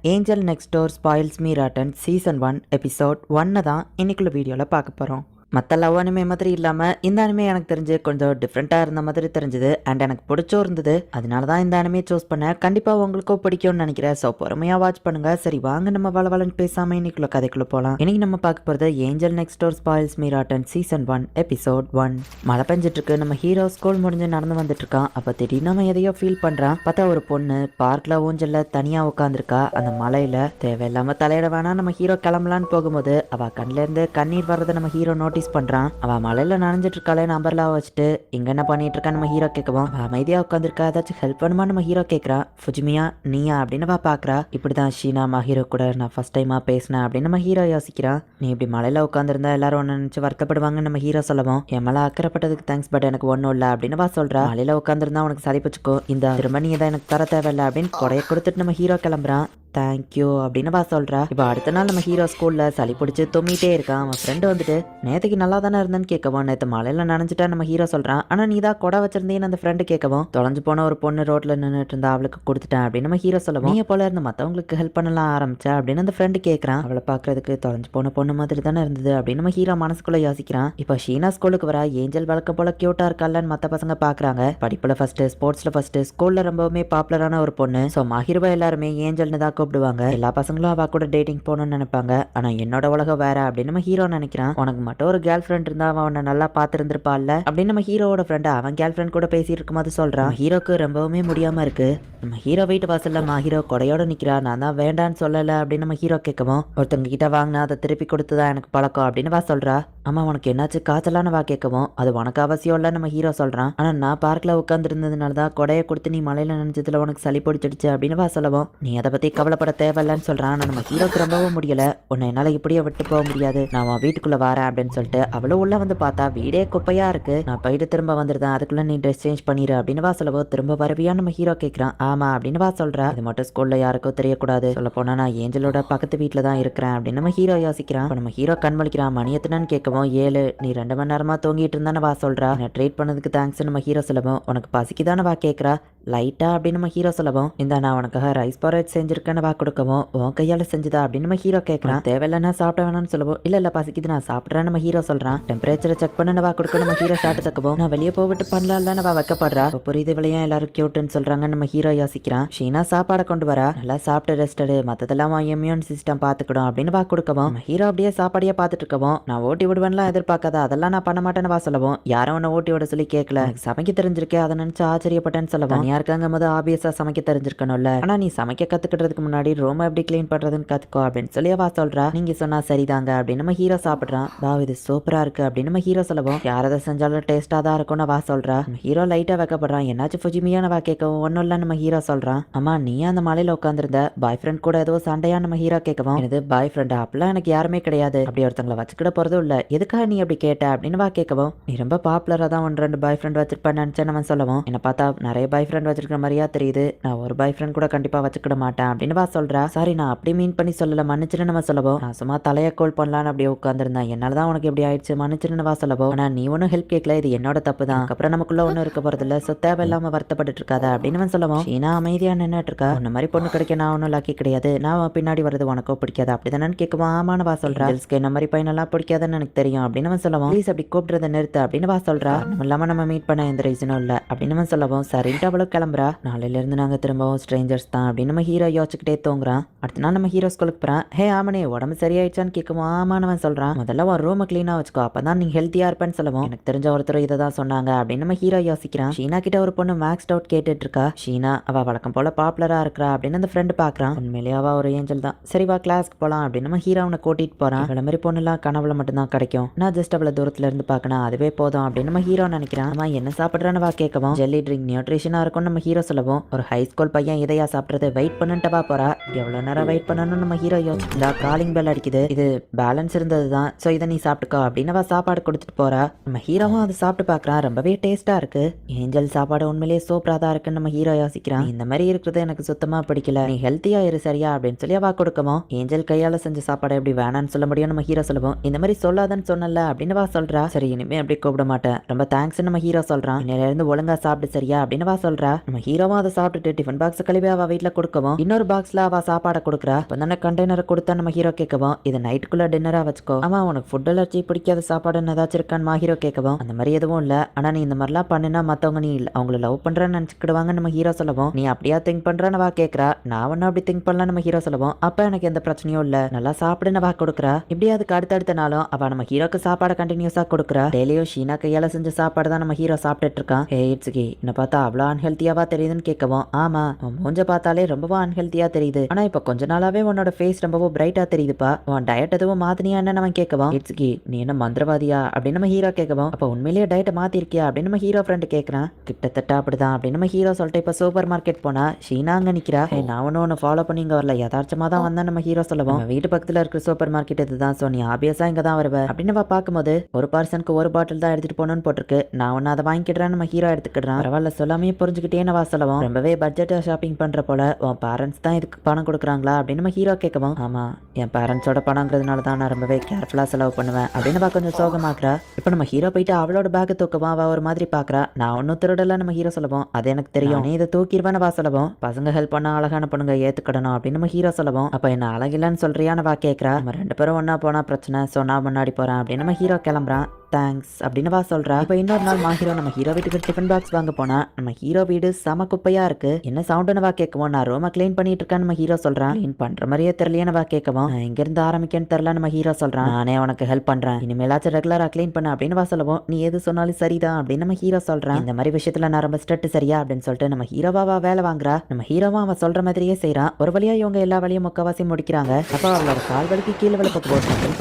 Angel next door spoils me rotten season 1 episode 1 தான் இன்னைக்குள்ள வீடியோவில் பார்க்க போகிறோம். மற்ற லவ் அனிமே மாதிரி இல்லாமல் இந்த அனிமே எனக்கு தெரிஞ்சு கொஞ்சம் டிஃப்ரெண்ட்டாக இருந்த மாதிரி தெரிஞ்சுது அண்ட் எனக்கு பிடிச்சும் இருந்தது. அதனால தான் இந்த அனிமே சூஸ் பண்ணேன். கண்டிப்பாக உங்களுக்கும் பிடிக்கும்னு நினைக்கிறேன். ஸோ பொறுமையாக வாட்ச் பண்ணுங்க. சரி வாங்க நம்ம வளவலன்னு பேசாமல் இன்னைக்குள்ள கதைக்குள்ள போகலாம். இன்னைக்கு நம்ம பார்க்க போகிறது angel next door spoils me rotten season 1 episode 1. மழை பெஞ்சிட்டு இருக்கு. நம்ம ஹீரோ ஸ்கூல் முடிஞ்சு நடந்து வந்துட்டு இருக்கான். அப்போ திடீர்னு நம்ம எதையோ ஃபீல் பண்ணுறான். பார்த்தா ஒரு பொண்ணு பார்க்கில் ஊஞ்சல்ல தனியாக உட்காந்துருக்கா. அந்த மலையில் தேவையில்லாமல் தலையிட வேணாம் நம்ம ஹீரோ கிளம்பலான்னு போகும்போது அவள் கண்ணிலேருந்து கண்ணீர் வர்றதை நம்ம ஹீரோ நோட்டீஸ் பண்றான். அவ மலையில நனைஞ்சிட்டு இருக்காளே நம்பர்ல வச்சுட்டு இங்க என்ன பண்ணிட்டு இருக்கா நம்ம ஹீரோ கேட்கவும் அமைதியா உட்காந்துருக்கா. ஏதாச்சும் ஹெல்ப் பண்ணுமா நம்ம ஹீரோ கேட்கறான். ஃபுஜிமியா நீயா அப்படின்னு பாக்குறா. இப்படிதான் ஷீனா ஹீரோ கூட நான் ஃபர்ஸ்ட் டைமா பேசினேன் அப்படின்னு நம்ம ஹீரோ யோசிக்கிறான். நீ இப்படி மலையில உட்காந்துருந்தா எல்லாரும் ஒன்னு நினைச்சு வருத்தப்படுவாங்கன்னு நம்ம ஹீரோ சொல்லவும் என் மேல அக்கறைப்பட்டதுக்கு தேங்க்ஸ் பட் எனக்கு ஒன்னும் இல்ல அப்படின்னு சொல்றா. மலையில உட்காந்துருந்தா உனக்கு சளி பிடிச்சுக்கும். இந்த திரும்ப நீ தான் எனக்கு தர தேவையில்ல அப்படின்னு கொடைய கொடுத்துட்டு நம்ம ஹீரோ கிளம்புறான். தேங்க்யூ அப்படின்னு சொல்றா. இப்போ அடுத்த நாள் நம்ம ஹீரோ ஸ்கூல்ல சளி பிடிச்சி தும்மிட்டே இருக்கான். அவன் ஃப்ரெண்டு வந்துட்டு நேற்றுக்கு நல்லா தானே இருந்தேன்னு கேட்கவும் நேற்று மலையில நனைஞ்சிட்டா நம்ம ஹீரோ சொல்றான். ஆனா நீ தான் கொடை வச்சிருந்தேன்னு அந்த ஃப்ரெண்டு கேட்கவும் தொலைஞ்சு போன ஒரு பொண்ணு ரோட்ல நின்றுட்டு இருந்தா அவளுக்கு கொடுத்துட்டேன் அப்படின்னு நம்ம ஹீரோ சொல்லவும் நீ போல இருந்து மற்றவங்களுக்கு ஹெல்ப் பண்ணலாம் ஆரம்பிச்சா அப்படின்னு அந்த ஃப்ரெண்டு கேட்கறான். அவளை பாக்குறதுக்கு தொலைஞ்சு போன பொண்ணு மாதிரி தானே இருந்தது அப்படின்னு நம்ம ஹீரோ மனசுக்குள்ள யோசிக்கிறான். இப்போ ஷீனா ஸ்கூலுக்கு வர ஏஞ்சல் வழக்கம் போல கியூட்டா இருக்கான்னு மற்ற பசங்க பாக்குறாங்க. படிப்புல ஃபர்ஸ்ட், ஸ்போர்ட்ஸ்ல ஃபர்ஸ்ட், ஸ்கூல்ல ரொம்பவுமே பாப்புலரான ஒரு பொண்ணு. ஸோ மஹிருபா எல்லாருமே ஏஞ்சல்னு தான் கூப்பிடுவாங்க. எல்லா பசங்களும் அவ கூட டேட்டிங் போகணும்னு நினைப்பாங்க. ஆனா என்னோட உலகம் வேற அப்படின்னு நம்ம ஹீரோ நினைக்கிறான். உனக்கு மட்டும் ஒரு கேர்ள் ஃப்ரெண்ட் இருந்தா அவன் உன்னை நல்லா பார்த்துருந்துருப்பாள்ல அப்படின்னு நம்ம ஹீரோட ஃப்ரெண்ட் அவன் கேர்ள் ஃப்ரெண்ட் கூட பேசிட்டு இருக்கும்போது சொல்றான். ஹீரோக்கு ரொம்பவுமே முடியாம இருக்கு. நம்ம ஹீரோ வீட்டு வாசல்ல ஹீரோ கொடையோட நிக்கிறா. நான் தான் வேண்டான்னு சொல்லல அப்படின்னு நம்ம ஹீரோ கேட்கவும் ஒருத்தவங்க கிட்ட வாங்கினா அதை திருப்பி கொடுத்துதான் எனக்கு பழக்கம் அப்படின்னு சொல்றா. ஆமா உனக்கு என்னாச்சு காய்ச்சலான கேட்கவும் அது உனக்கு அவசியம் இல்ல நம்ம ஹீரோ சொல்றான். ஆனா நான் பார்க்ல உட்கார்ந்து இருந்ததுனாலதான் கொடையை கொடுத்து நீ மலையில நினைச்சதுல உனக்கு சளி பிடிச்சிடுச்சு அப்படின்னு சொல்லவும் நீ அதை பத்தி கவலைப்பட தேவையில்லன்னு சொல்றான். ஆனா நம்ம ஹீரோக்கு ரொம்பவும் முடியல. உன்னை என்னால இப்படியே விட்டு போக முடியாது. நான் உன் வீட்டுக்குள்ள வரேன் அப்படின்னு சொல்லிட்டு அவளும் உள்ள வந்து பார்த்தா வீடே குப்பையா இருக்கு. நான் போயிட்டு திரும்ப வந்துருந்தேன். அதுக்குள்ள நீ ட்ரெஸ் சேஞ்ச் பண்ணிரு அப்படின்னு சொல்லவும் திரும்ப வரவியா நம்ம ஹீரோ கேட்கிறான். ஆமா அப்படின்னு சொல்றா. இது மட்டும் ஸ்கூல்ல யாருக்கும் தெரியக்கூடாது. சொல்ல போனா நான் ஏஞ்சலோட பக்கத்து வீட்டுல தான் இருக்கிறேன் அப்படின்னு நம்ம ஹீரோ யோசிக்கிறான். நம்ம ஹீரோ கண்மளிக்கிறான். மணி எத்தனைன்னு கேட்கவும் 7. நீ 2 மணி நேரமா தூங்கிட்டு இருந்தானே சொல்றா. என்ன ட்ரீட் பண்ணதுக்கு தேங்க்ஸ் நம்ம ஹீரோ சொல்லவும் உனக்கு பசிக்குதானே கேட்கறா லைட்டா அப்படின்னு நம்ம ஹீரோ சொல்லவும் இந்த நான் உனக்காக ரைஸ் பாரேட் செஞ்சிருக்கேன்னு கொடுக்கவும் உன் கையால செஞ்சுதா அப்படின்னு நம்ம ஹீரோ கேட்கறான். தேவையில்லைன்னா சாப்பிட வேணாம்னு சொல்லவும் இல்ல பசிக்குது நான் சாப்பிட்றேன் நம்ம ஹீரோ சொல்றான். டெம்பரேச்சரை செக் பண்ண கொடுக்க நம்ம ஹீரோ ஷார்ட் தக்கவும் நான் வெளியே போவிட்டு பண்ணலாம்ல வைக்கப்படுறா. புரியுது விளையா எல்லாரும் கியூட்னு சொல்றாங்க நம்ம ஹீரோ யோசிக்கிறான். ஷீனா சாப்பாடை கொண்டு வரா. நல்லா சாப்பிட்டு ரெஸ்டடு மத்ததெல்லாம் இம்யூன் சிஸ்டம் பாத்துக்கிடும் அப்படின்னு கொடுக்கவும் நம்ம ஹீரோ அப்படியே சாப்பாடியே பார்த்துட்டு இருக்கவும் நான் ஓட்டி விடுவேன்லாம் எதிர்பார்க்காத அதெல்லாம் நான் பண்ண மாட்டேன்னு சொல்லவும் யாரும் உன்னை ஓட்டி விட சொல்லி கேட்கல. சமைக்க தெரிஞ்சிருக்கே அதை நினைச்சு ஆச்சரியப்பட்டேன்னு சொல்லவும் தனியா இருக்காங்க போது ஆபியஸா சமைக்க தெரிஞ்சிருக்கணும்ல. ஆனா நீ சமைக்க கத்துக்கிட்டதுக்கு முன்னாடி ரூம் எப்படி கிளீன் பண்றதுன்னு கத்துக்கோ அப்படின்னு சொல்லி சொல்றா. நீங்க சொன்னா சரிதாங்க அப்படின்னு நம்ம ஹீரோ சாப்பிடுறான். இது சூப்பரா இருக்கு அப்படின்னு நம்ம ஹீரோ சொல்லவும் யாரதை செஞ்சாலும் டேஸ்டா தான் இருக்கும்னு சொல்றா. ஹீரோ லைட்டா வைக்கப்படுறான். என்னாச்சு ஃபுஜிமியான கேட்கவும் ஒன்னும் இல்ல நம்ம ஹீரோ சொல்றான். ஆமா நீ அந்த மலையில உட்காந்துருந்த பாய் ஃப்ரெண்ட் கூட ஏதோ சண்டையா நம்ம ஹீரோ கேட்கவும் எனது பாய் ஃப்ரெண்டா அப்பெல்லாம் எனக்கு யாருமே கிடையாது. அப்படி ஒருத்தங்களை வச்சுக்கிட போறதும் இல்ல. எதுக்காக நீ அப்படி கேட்ட அப்படின்னு கேட்கவும் நீ ரொம்ப பாப்புலரா தான் 1-2 பாய் ஃப்ரெண்ட் வச்சிருப்பேன்னு நினைச்சேன் நம்ம சொல்லவும் என்ன பார்த்தா நிறைய பாய் ஃப்ரெண்ட் வச்சிருக்கிற மாதிரியா தெரியுது. நான் ஒரு பாய் ஃப்ரெண்ட் கூட கண்டிப்பா வச்சுக்கிட மாட்டேன் அப்படின்னு சொல்றா. சாரி நான் அப்படி மீன் பண்ணி சொல்லல மன்னிச்சுன்னு நம்ம சொல்லவும் நான் சும்மா தலையை கோல் பண்ணலான்னு அப்படியே உட்காந்துருந்தேன். என்னாலதான் உனக்கு எப்படி ஆயிடுச்சு மன்னிச்சுன்னு சொல்லவும் ஆனா நீ ஒன்னும் ஹெல்ப் கேட்கல. இது என்னோட தப்பு தான். அப்புறம் நமக்குள்ள ஒன்னும் இருக்க போறது இல்ல. ஸோ தேவையில்லாம வருத்தப்பட்டு இருக்காத அப்படின்னு சொல்லவும் ஷீனா அமைதியா நின்னுட்டு இருக்கா. உன்ன மாதிரி பொண்ணு கிடைக்க நான் ஒன்னும் லக்கி கிடையாது. நான் பின்னாடி வரது உனக்கோ பிடிக்காது அப்படிதானு கேட்கவும் ஆமான்னு சொல்றா. என்ன மாதிரி பையனெல்லாம் பிடிக்காதுன்னு எனக்கு தெரியும் அப்படின்னு சொல்லவும் ப்ளீஸ் அப்படி கூப்பிடுறத நிறுத்து அப்படின்னு சொல்றா. இல்லாம நம்ம மீட் பண்ண எந்த ரீசனும் இல்ல அப்படின்னு சொல்லவும் சரின்ட்டு அவளும் கிளம்புறா. நாளையில இருந்து நாங்க திரும்பவும் ஸ்ட்ரேஞ்சர்ஸ் தான் அப்படின்னு நம்ம ஹீரோ யோசிச்சுக்கிட்டே தூங்குறான். அடுத்த நாள் நம்ம ஹீரோ ஸ்கூலுக்கு போறான். ஹே ஆமனே உடம்பு சரியாயிடுச்சான்னு கேட்கும். ஆமானவன் சொல்றான். முதல்ல ஒரு ரூம் கிளீனா வச்சுக்கோ அப்பதான் நீ ஹெல்த்தியா இருப்பேன்னு சொல்லவும் எனக்கு தெரிஞ்ச ஒருத்தர் இதை தான் சொன்னாங்க அப்படின்னு நம்ம ஹீரோ யோசிக்கிறான். ஷீனா கிட்ட ஒரு பொண்ணு மேக்ஸ் டவுட் கேட்டுட்டு இருக்கா. ஷீனா அவ வழக்கம் போல பாப்புலரா இருக்கிறா அப்படின்னு அந்த ஃப்ரெண்டு பாக்குறான். உண்மையிலேயே அவ ஒரு ஏஞ்சல் தான். சரி வா கிளாஸ்க்கு போலாம் அப்படின்னு நம்ம ஹீரோ அவனை கூட்டிட்டு போறான். இவள மாதிரி பொண்ணுலாம் கனவுல மட்டும்தான் கிடைக்கும். நான் ஜஸ்ட் அவளை தூரத்துல இருந்து பாக்கணும் அதுவே போதும் அப்படின்னு நம்ம ஹீரோ நினைக்கிறான். அவன் என்ன சாப்பிடுறான்னு கேட்கவும் ஜெல்லி ட்ரிங்க் நியூட்ரிஷனா இருக்கும் நம்ம ஹீரோ சொல்லவும் ஒரு ஹை ஸ்கூல் பையன் இதையா சாப்பிடுறது வெயிட் பண்ணிட்டு போறா. எவ்வளவு நேரம் வெயிட் பண்ணணும்னு நம்ம ஹீரோ யோசிச்சா காலிங் பெல் அடிக்குது. இது பேலன்ஸ் இருந்ததுதான். சோ இதை நீ சாப்பிட்டுக்கோ அப்படின்னு சாப்பாடு கொடுத்துட்டு போறா. நம்ம ஹீரோவும் அதை சாப்பிட்டு பாக்குறான். ரொம்பவே டேஸ்டா இருக்கு. ஏஞ்சல் சாப்பாடு உண்மையிலேயே சூப்பரா தான் இருக்குன்னு நம்ம ஹீரோ யோசிக்கிறான். இந்த மாதிரி இருக்கிறது எனக்கு சுத்தமா பிடிக்கல. நீ ஹெல்த்தியா இரு சரியா அப்படின்னு சொல்லி கொடுக்கவும் ஏஞ்சல் கையால செஞ்ச சாப்பாடு எப்படி வேணான்னு சொல்ல முடியும் நம்ம ஹீரோ சொல்லுவோம். இந்த மாதிரி சொல்லாதன்னு சொன்னல அப்படின்னு சொல்றா. சரி இனிமே அப்படி கூப்பிட மாட்டேன் ரொம்ப தேங்க்ஸ் நம்ம ஹீரோ சொல்றான். இன்னையில இருந்து ஒழுங்கா சாப்பிடு சரியா அப்படின்னு சொல்றா. கிளம்புறா. நம்ம ஹீரோவும் அதை சாப்பிட்டுட்டு டிஃபன் பாக்ஸ் கழுவி அவ வீட்டுல கொடுக்கவும் இன்னொரு பாக்ஸ்ல அவ சாப்பாடை கொடுக்குறா. இப்ப தானே கண்டெய்னரை கொடுத்தா நம்ம ஹீரோ கேட்கவும் இது நைட்டுக்குள்ள டின்னரா வச்சுக்கோ. ஆமா உனக்கு ஃபுட் அலர்ஜி பிடிக்காத சாப்பாடுன்னு ஏதாச்சும் இருக்கான்னு ஹீரோ கேட்கவும் அந்த மாதிரி எதுவும் இல்ல. ஆனா நீ இந்த மாதிரிலாம் பண்ணுனா மத்தவங்க நீ அவங்கள லவ் பண்றேன்னு நினைச்சுக்கிடுவாங்க நம்ம ஹீரோ சொல்லவும் நீ அப்படியா திங்க் பண்றன்னு வா கேக்குறா. நான் ஒன்னும் அப்படி திங்க் பண்ணலாம் நம்ம ஹீரோ சொல்லவும் அப்ப எனக்கு எந்த பிரச்சனையும் இல்ல நல்லா சாப்பிடுன்னு வா கொடுக்குறா. இப்படி அதுக்கு அடுத்தடுத்த நாளும் அவ நம்ம ஹீரோக்கு சாப்பாடு கண்டினியூஸா கொடுக்குறா. டெய்லியும் ஷீனா கையால செஞ்ச சாப்பாடு தான் நம்ம ஹீரோ சாப்பிட்டுட்டு இருக்கான். ஹே இட்ஸுகி என்ன பார்த்தா அவ்வளோ அன்ஹெல்த்தியாவா தெரியுதுன்னு கேட்கவும் ஆமா உன் மூஞ்ச பார்த்தாலே ரொம்பவும் அன்ஹெல்த்தியா தெரியுது. ஆனா இப்ப கொஞ்ச நாளாவே உன்னோட ஃபேஸ் ரொம்பவும் பிரைட்டா தெரியுதுப்பா. உன் டயட் எதுவும் மாத்தினியா என்ன அவன் கேட்கவும் இட்ஸுகி நீ என்ன மந்திரவாதியா அப்படின்னு நம்ம ஹீரோ கேட்கவும் அப்ப உண்மையிலேயே டயட்டை மாத்திருக்கியா அப்படின்னு நம்ம ஹீரோ ஃப்ரெண்ட் கேட்கறான். கிட்டத்தட்ட அப்படிதான் அப்படின்னு நம்ம ஹீரோ சொல்லிட்டு இப்ப சூப்பர் மார்க்கெட் போனா ஷீனா அங்க நிக்கிறா. நான் ஒன்னு ஃபாலோ பண்ணி இங்க வரல யதார்த்தமா தான் வந்தா நம்ம ஹீரோ சொல்லவும் வீட்டு பக்கத்துல இருக்கிற சூப்பர் மார்க்கெட் இதுதான் சோ நீ ஆபியஸா இங்க தான் வருவ அப்படின்னு பார்க்கும்போது ஒரு பர்சனுக்கு ஒரு பாட்டில் தான் எடுத்துட்டு போகணும்னு போட்டிருக்கு. நான் ஒன்னு அதை வாங்கிக்கிறேன் நம்ம ஹீரோ எடுத்துக்கிடுறான். பரவாயில்ல சொல்லாமே புரிஞ்சுக்கிட்டே வா சொல்லவும் ரொம்பவே பட்ஜெட் ஷாப்பிங் பண்ற போல உன் பேரண்ட்ஸ் தான் இதுக்கு பணம் கொடுக்குறாங்களா அப்படின்னு நம்ம ஹீரோ கேட்கவும் ஆமா என் பேரண்ட்ஸோட பணங்கிறதுனால தான் நான் ரொம்பவே கேர்ஃபுல்லா செலவு பண்ணுவேன் அப்படின்னு கொஞ்சம் சோகமாக்குறா. இப்போ நம்ம ஹீரோ போயிட்டு அவளோட பேக் தூக்கவும் அவ ஒரு மாதிரி பாக்குறா. நான் ஒன்னும் திருடல நம்ம ஹீரோ சொல்லவும் அது எனக்கு தெரியும் நீ இதை தூக்கிடுவேன்னு வா சொல்லவும் பசங்க ஹெல்ப் பண்ண அழகான பொண்ணுங்க ஏத்துக்கிடணும் அப்படின்னு நம்ம ஹீரோ சொல்லவும் அப்ப என்ன அழகில்லன்னு சொல்றியான்னு வா கேட்கறா. நம்ம 2 பேரும் ஒன்னா போனா பிரச்சனை சோ நான் முன்னாடி போறேன் அப்படின்னு நம்ம ஹீரோ கிளம்புறான். தேங்க்ஸ் அப்படின்னு வா சொல்றா. இப்போ இன்னொரு நாள் மாஹீரோ நம்ம ஹீரோ வீட்டுக்கு டிஃபன் பாக்ஸ் வாங்க போனா நம்ம ஹீரோ வீடு செம குப்பையா இருக்கு. என்ன சவுண்டுன்னு வா கேட்கவும் நான் ரூமை கிளீன் பண்ணிட்டு இருக்கேன் நம்ம ஹீரோ சொல்றான். கிளீன் பண்ற மாதிரியே தெரியலையே வா கேட்கவும் நான் எங்க இருந்து ஆரம்பிக்கன்னு தெரியல நம்ம ஹீரோ சொல்றான். நானே உனக்கு ஹெல்ப் பண்றேன் இனிமேலாச்சும் ரெகுலரா கிளீன் பண்ண அப்படின்னு வா சொல்லவும் நீ எது சொன்னாலும் சரிதான் அப்படின்னு நம்ம ஹீரோ சொல்றான். இந்த மாதிரி விஷயத்துல நான் ரொம்ப ஸ்ட்ரெட் சரியா அப்படின்னு சொல்லிட்டு நம்ம ஹீரோவா வேலை வாங்குறா. நம்ம ஹீரோவா அவன் சொல்ற மாதிரியே செய்யறான். ஒரு வழியா இவங்க எல்லா வழியும் முக்கவாசி முடிக்கிறாங்க. அப்போ அவளோட கால் வலிக்கு கீழே விழுப்ப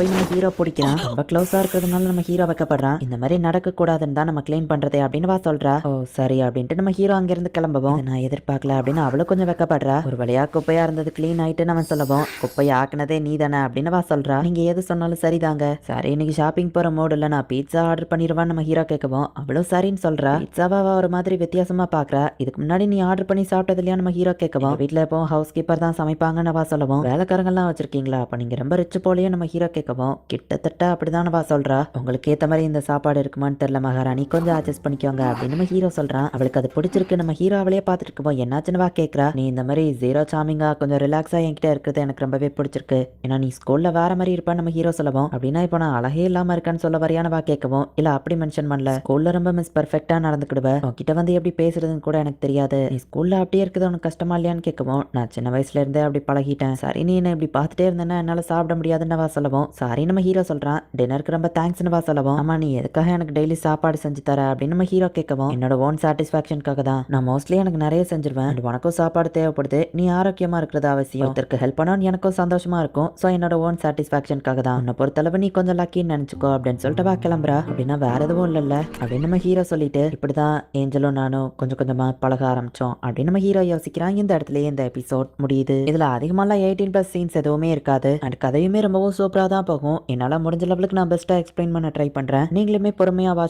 போய் நம்ம ஹீரோ பிடிக்கிறான். ரொம்ப க்ளோஸா இருக்கிறதுனால நம்ம ஹீரோ வைக்கப்படுறான். இந்த மாதிரி நடக்க கூடாதுன்னு தான் நம்ம கிளீன் பண்றதே அப்படின்னு வா சொல்றா. ஓ சரி அப்படின்ட்டு நம்ம ஹீரோ அங்கிருந்து கிளம்பவும் நான் எதிர்பார்க்கல அப்படின்னு அவளும் கொஞ்சம் வெக்கப்படுறா. ஒரு வழியா குப்பையா இருந்தது கிளீன் ஆயிட்டு நம்ம சொல்லவும் குப்பையை ஆக்குனதே நீ தானே அப்படின்னு வா சொல்றா. நீங்க எது சொன்னாலும் சரிதாங்க. சரி இன்னைக்கு ஷாப்பிங் போற மூடு இல்ல நான் பீட்சா ஆர்டர் பண்ணிடுவான்னு நம்ம ஹீரோ கேட்கவும் அவளும் சரின்னு சொல்றா. பீட்சாவா ஒரு மாதிரி வித்தியாசமா பாக்குறா. இதுக்கு முன்னாடி நீ ஆர்டர் பண்ணி சாப்பிட்டது இல்லையா நம்ம ஹீரோ கேட்கவும் வீட்டுல எப்போ ஹவுஸ் கீப்பர் தான் சமைப்பாங்கன்னு வா சொல்லவும் வேலைக்காரங்கெல்லாம் வச்சிருக்கீங்களா அப்ப நீங்க ரொம்ப ரிச் போலயே நம்ம ஹீரோ கேட்கவும் கிட்டத்தட்ட அப்படிதான் வா சொல்றா. உங்களுக்கு ஏத்த மாதிரி இந்த சாப்பாடு இருக்குமான்னு தெரியல மகாராணி கொஞ்சம் அட்ஜஸ்ட் பண்ணிக்கோங்க அப்படின்னு நம்ம ஹீரோ சொல்றான். அவளுக்கு அது பிடிச்சிருக்கு. நம்ம ஹீரோ அவளையே பார்த்துட்டு இருக்கோம் என்னாச்சுன்னு வா கேட்கறா. நீ இந்த மாதிரி ஜீரோ சாமிங்கா கொஞ்சம் ரிலாக்ஸா என்கிட்ட இருக்கிறது எனக்கு ரொம்பவே பிடிச்சிருக்கு. ஏன்னா நீ ஸ்கூல்ல வேற மாதிரி இருப்பான்னு நம்ம ஹீரோ சொல்லவும் அப்படின்னா இப்போ நான் அழகே இல்லாம இருக்கேன்னு சொல்ல வரையான வா கேட்கவும் இல்ல அப்படி மென்ஷன் பண்ணல ஸ்கூல்ல ரொம்ப மிஸ் பெர்ஃபெக்டா நடந்துக்கிடுவேன் உன்கிட்ட வந்து எப்படி பேசுறதுன்னு கூட எனக்கு தெரியாது. நீ ஸ்கூல்ல அப்படியே இருக்குது உனக்கு கஷ்டமா இல்லையான்னு கேட்கவும் நான் சின்ன வயசுல இருந்தே அப்படி பழகிட்டேன். சரி நீ என்ன இப்படி பார்த்துட்டே இருந்தேன்னா என்னால சாப்பிட முடியாதுன்னு வா சொல்லவும் சாரி நம்ம ஹீரோ சொல்றான். டின்னருக்கு ரொம்ப தேங்க்ஸ்னு வா சொல்லவும் ஆமா நீ எதுக்காக எனக்கு டெய்லி சாப்பாடு செஞ்சு தர அப்படின்னு நம்ம ஹீரோ கேட்கவும் என்னோட ஓன் சாட்டிஸ்பாக்சனுக்காக தான் நான் மோஸ்ட்லி எனக்கு நிறைய செஞ்சிருவேன். உனக்கும் சாப்பாடு தேவைப்படுது நீ ஆரோக்கியமா இருக்கிறது அவசியம். ஒருத்தருக்கு ஹெல்ப் பண்ணணும் எனக்கும் சந்தோஷமா இருக்கும். ஸோ என்னோட ஓன் சாட்டிஸ்பாக்சனுக்காக தான் உன்னை பொறுத்தளவு நீ கொஞ்சம் லக்கின்னு நினைச்சுக்கோ அப்படின்னு சொல்லிட்டு வா கிளம்புறா. அப்படின்னா வேற எதுவும் இல்லைல்ல அப்படின்னு நம்ம ஹீரோ சொல்லிட்டு இப்படிதான் ஏஞ்சலும் நானும் கொஞ்சம் கொஞ்சமா பழக ஆரம்பிச்சோம் அப்படின்னு நம்ம ஹீரோ யோசிக்கிறான். இந்த இடத்துலயே இந்த எபிசோட் முடியுது. இதுல அதிகமாலாம் 18+ சீன்ஸ் எதுவுமே இருக்காது அண்ட் கதையுமே ரொம்பவும் சூப்பரா தான் போகும். என்னால முடிஞ்ச லெவலுக்கு நான் பெஸ்டா எக்ஸ்பிளைன் பண்ண ட்ரை பண்றேன். நீங்களுமே பொறுமையா வாட்ச்